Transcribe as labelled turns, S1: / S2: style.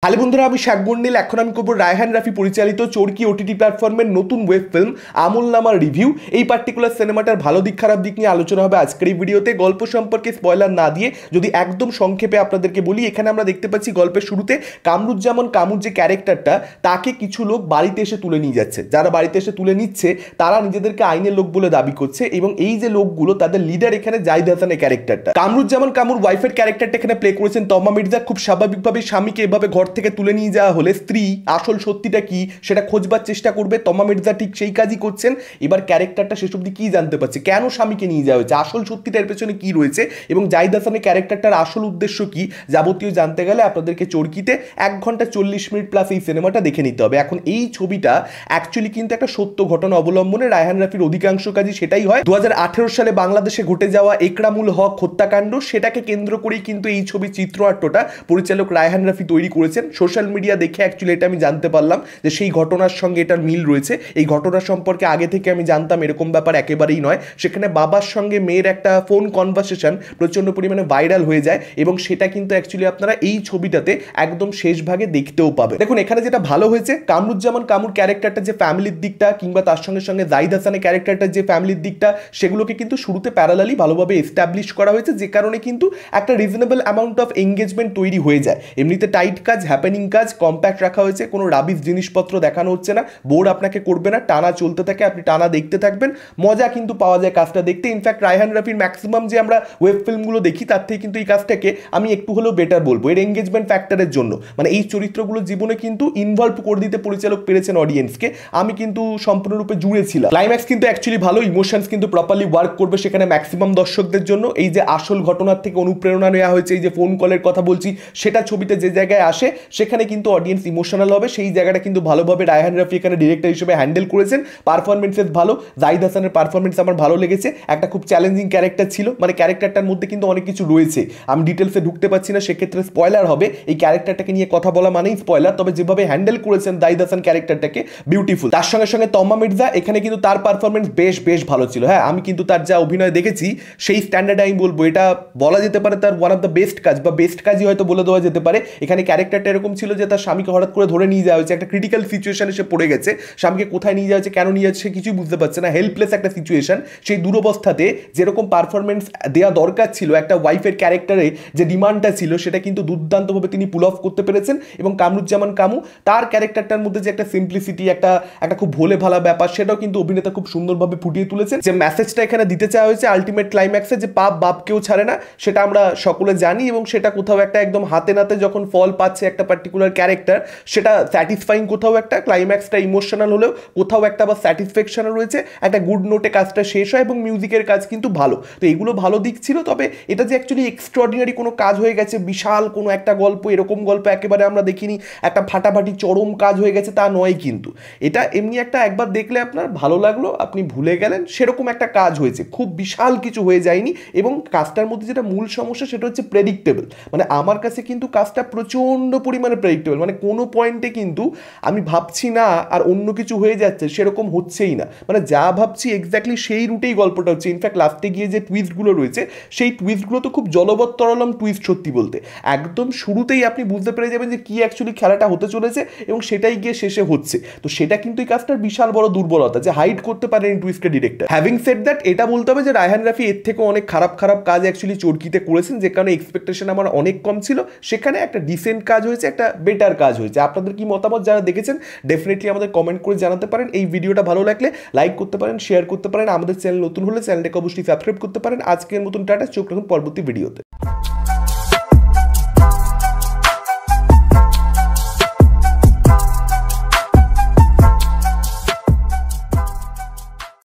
S1: Hello বন্ধুরা, আমি শাকবন্ডিল। এখন আমি করবো রায়হান রাফি পরিচালিত চরকি ওটিটি প্ল্যাটফর্মের নতুন ওয়েব ফিল্ম আমলনামার রিভিউ। এই পার্টিকুলার সিনেমাটার ভালো দিক খারাপ দিক নিয়ে আলোচনা হবে আজকের এই ভিডিওতে। গল্প সম্পর্কে স্পয়লার না দিয়ে যদি একদম সংক্ষেপে আপনাদেরকে বলি, এখানে আমরা দেখতে পাচ্ছি গল্পের শুরুতে কামরুজ্জামান কামুর যে ক্যারেক্টারটা, তাকে কিছু লোক বাড়িতে এসে তুলে নিয়ে যাচ্ছে। যারা বাড়িতে এসে তুলে নিচ্ছে তারা নিজেদেরকে আইনের লোক বলে দাবি করছে, এবং এই যে লোকগুলো তাদের লিডার এখানে জাহিদ হাসানের ক্যারেক্টারটা। কামরুজ্জামান কামুর ওয়াইফের ক্যারেক্টারটা এখানে প্লে করেছেন তমা মির্জা। খুব স্বাভাবিকভাবে স্বামীকে এভাবে ঘর থেকে তুলে নিয়ে যাওয়া হলে স্ত্রী আসল সত্যিটা কি সেটা খোঁজবার চেষ্টা করবে। তমা মির্জা ঠিক সেই কাজই করছেন। এবার ক্যারেক্টারটা শেষ অবধি কি জানতে পারছে, কেন স্বামীকে নিয়ে যাওয়া হয়েছে, আসল সত্যিটার পেছনে কি রয়েছে, এবং জাহিদ হাসানের ক্যারেক্টারটার আসল উদ্দেশ্য কি, যাবতীয় জানতে গেলে আপনাদেরকে চরকিতে 1 ঘন্টা 40 মিনিট প্লাস এই সিনেমাটা দেখে নিতে হবে। এখন এই ছবিটা অ্যাকচুয়ালি কিন্তু একটা সত্য ঘটনা অবলম্বনে। রায়হান রাফির অধিকাংশ কাজই সেটাই হয়। 2018 সালে বাংলাদেশে ঘটে যাওয়া একরামুল হক হত্যাকাণ্ড, সেটাকে কেন্দ্র করেই কিন্তু এই ছবির চিত্রনাট্যটা পরিচালক রায়হান রাফি তৈরি করেছেন। সোশ্যাল মিডিয়া দেখে অ্যাকচুয়ালি এটা আমি জানতে পারলাম যে সেই ঘটনার সঙ্গে এটার মিল রয়েছে। এই ঘটনা সম্পর্কে আগে থেকে আমি জানতাম, এরকম ব্যাপার একেবারেই নয়। সেখানে বাবার সঙ্গে মেয়ের একটা ফোন কনভারসেশন প্রচণ্ড পরিমাণে ভাইরাল হয়ে যায়, এবং সেটা কিন্তু অ্যাকচুয়ালি আপনারা এই ছবিটাতে একদম শেষ ভাগে দেখতেও পাবে। দেখুন, এখানে যেটা ভালো হয়েছে, কামরুজ্জামান কামুর ক্যারেক্টারটা যে ফ্যামিলির দিকটা, কিংবা তার সঙ্গে সঙ্গে জাহিদ হাসানের ক্যারেক্টারটার যে ফ্যামিলির দিকটা, সেগুলোকে কিন্তু শুরুতে প্যারালালি ভালোভাবে এস্টাবলিশ করা হয়েছে, যে কারণে কিন্তু একটা রিজনেবল অ্যামাউন্ট অফ এঙ্গেজমেন্ট তৈরি হয়ে যায়। এমনিতে টাইট কাজ, হ্যাপেনিং কাজ কম্প্যাক্ট রাখা হয়েছে, কোনো রাবিশ জিনিসপত্র দেখানো হচ্ছে না, বোর্ড আপনাকে করবে না, টানা চলতে থাকে, আপনি টানা দেখতে থাকবেন, মজা কিন্তু পাওয়া যায় কাজটা দেখতে। ইনফ্যাক্ট রায়হান রাফির ম্যাক্সিমাম যে আমরা ওয়েব ফিল্মগুলো দেখি তার থেকে কিন্তু এই কাজটাকে আমি একটু হলেও বেটার বলবো, এর এঙ্গেজমেন্ট ফ্যাক্টরের জন্য। মানে এই চরিত্রগুলো জীবনে কিন্তু ইনভলভ করে দিতে পরিচালক পেরেছেন অডিয়েন্সকে। আমি কিন্তু সম্পূর্ণরূপে জুড়েছিলাম। ক্লাইম্যাক্স কিন্তু অ্যাকচুয়ালি ভালো, ইমোশনস কিন্তু প্রপারলি ওয়ার্ক করবে সেখানে ম্যাক্সিমাম দর্শকদের জন্য। এই যে আসল ঘটনার থেকে অনুপ্রেরণা নেওয়া হয়েছে, এই যে ফোন কলের কথা বলছি, সেটা ছবিতে যে জায়গায় আসে সেখানে কিন্তু অডিয়েন্স ইমোশনাল হবে। সেই জায়গাটা কিন্তু ভালোভাবে রায়হান রাফি এখানে ডিরেক্টর হিসেবে হ্যান্ডেল করেছেন। পারফরমেন্সেস ভালো, জাহিদ হাসানের পারফরমেন্স আমার ভালো লেগেছে। একটা খুব চ্যালেঞ্জিং ক্যারেক্টার ছিল, মানে ক্যারেক্টারটার মধ্যে কিন্তু অনেক কিছু রয়েছে, আমি ডিটেলসে ঢুকতে পারছি না, সেক্ষেত্রে স্পয়লার হবে। এই ক্যারেক্টারটাকে নিয়ে কথা বলা মানেই স্পয়লার, তবে যেভাবে হ্যান্ডেল করেছেন জাহিদ হাসান ক্যারেক্টারটাকে, বিউটিফুল। তার সঙ্গে সঙ্গে তমা মির্জা, এখানে কিন্তু তার পারফরমেন্স বেশ ভালো ছিল। হ্যাঁ, আমি কিন্তু তার যা অভিনয় দেখেছি সেই স্ট্যান্ডার্ডে আমি বলবো এটা বলা যেতে পারে তার ওয়ান অফ দ্য বেস্ট কাজ, বা বেস্ট কাজই হয়তো বলে দেওয়া যেতে পারে। এখানে ক্যারেক্টারটা এরকম ছিল যে তার স্বামীকে হঠাৎ করে ধরে নিয়ে যাওয়া হয়েছে, একটা ক্রিটিক্যাল সিচুয়েশনে সে পড়ে গেছে, স্বামীকে কোথায় নিয়ে যাচ্ছে, কেন নিয়ে যাচ্ছে, সে কিছুই বুঝতে পারছে না, হেল্পলেস একটা সিচুয়েশন। সেই দুরবস্থাতে যেরকম পারফরমেন্স দেওয়া দরকার ছিল, একটা ওয়াইফের ক্যারেক্টারে যে ডিমান্ডটা ছিল, সেটা কিন্তু দুর্দান্তভাবে তিনি পুল অফ করতে পেরেছেন। এবং কামরুজ্জামান কামু, তার ক্যারেক্টারটার মধ্যে যে একটা সিম্পলিসিটি, একটা খুব ভোলে ভালা ব্যাপার, সেটাও কিন্তু অভিনেতা খুব সুন্দরভাবে ফুটিয়ে তুলেছেন। যে মেসেজটা এখানে দিতে চাওয়া হয়েছে আলটিমেট ক্লাইম্যাক্সে, যে পাপ বাপকেও ছাড়ে না, সেটা আমরা সকলে জানি, এবং সেটা কোথাও একটা একদম হাতে নাতে যখন ফল পাচ্ছে একটা পার্টিকুলার ক্যারেক্টার, সেটা স্যাটিসফাইং। কোথাও একটা ক্লাইম্যাক্সটা ইমোশনাল হলেও কোথাও একটা বা স্যাটিসফ্যাকশনও রয়েছে, একটা গুড নোটে কাজটা শেষ হয়, এবং মিউজিকের কাজ কিন্তু ভালো। তো এগুলো ভালো দিক ছিল। তবে এটা যে অ্যাকচুয়ালি এক্সট্রাঅর্ডিনারি কোনো কাজ হয়ে গেছে, বিশাল কোনো একটা গল্প, এরকম গল্প একেবারে আমরা দেখিনি, একটা ফাটাফাটি চরম কাজ হয়ে গেছে, তা নয়। কিন্তু এটা এমনি একটা একবার দেখলে আপনার ভালো লাগলো, আপনি ভুলে গেলেন, সেরকম একটা কাজ হয়েছে, খুব বিশাল কিছু হয়ে যায়নি। এবং কাজটার মধ্যে যেটা মূল সমস্যা সেটা হচ্ছে প্রেডিক্টেবল। মানে আমার কাছে কিন্তু কাজটা প্রচণ্ড পরিমাণে প্রেডিক্টেবল, মানে কোনো পয়েন্টে কিন্তু আমি ভাবছি না আর অন্য কিছু হয়ে যাচ্ছে, সেরকম হচ্ছেই না। মানে যা ভাবছি এক্স্যাক্টলি সেই রুটেই গল্পটা হচ্ছে। ইনফ্যাক্ট লাস্টে গিয়ে যে টুইস্টগুলো রয়েছে, সেই টুইস্টগুলো তো খুব জলবৎ তরলম টুইস্ট, সত্যি বলতে। একদম শুরুতেই আপনি বুঝতে পেরে যাবেন যে কি অ্যাকচুয়ালি খেলাটা হতে চলেছে, এবং সেটাই গিয়ে শেষে হচ্ছে। তো সেটা কিন্তু এই কাজটার বিশাল বড় দুর্বলতা, যে হাইড করতে পারেন টুইস্টের ডিরেক্টর। হ্যাভিং সেড দ্যাট, এটা বলতে হবে যে রায়হান রাফি এর থেকে অনেক খারাপ কাজ অ্যাকচুয়ালি চরকিতে করেছেন, যে কারণে এক্সপেকটেশন আমার অনেক কম ছিল। সেখানে একটা ডিসেন্ট কাজ হয়েছে, একটা বেটার কাজ হয়েছে। আপনাদের কি মতামত, যারা দেখেছেন ডেফিনেটলি আমাদের কমেন্ট করে জানাতে পারেন। এই ভিডিওটা ভালো লাগলে লাইক করতে পারেন, শেয়ার করতে পারেন। আমাদের চ্যানেল নতুন হলে চ্যানেলটাকে অবশ্যই সাবস্ক্রাইব করতে পারেন। আজকের মতন টাটা, চোখ রাখুন পরবর্তী ভিডিওতে।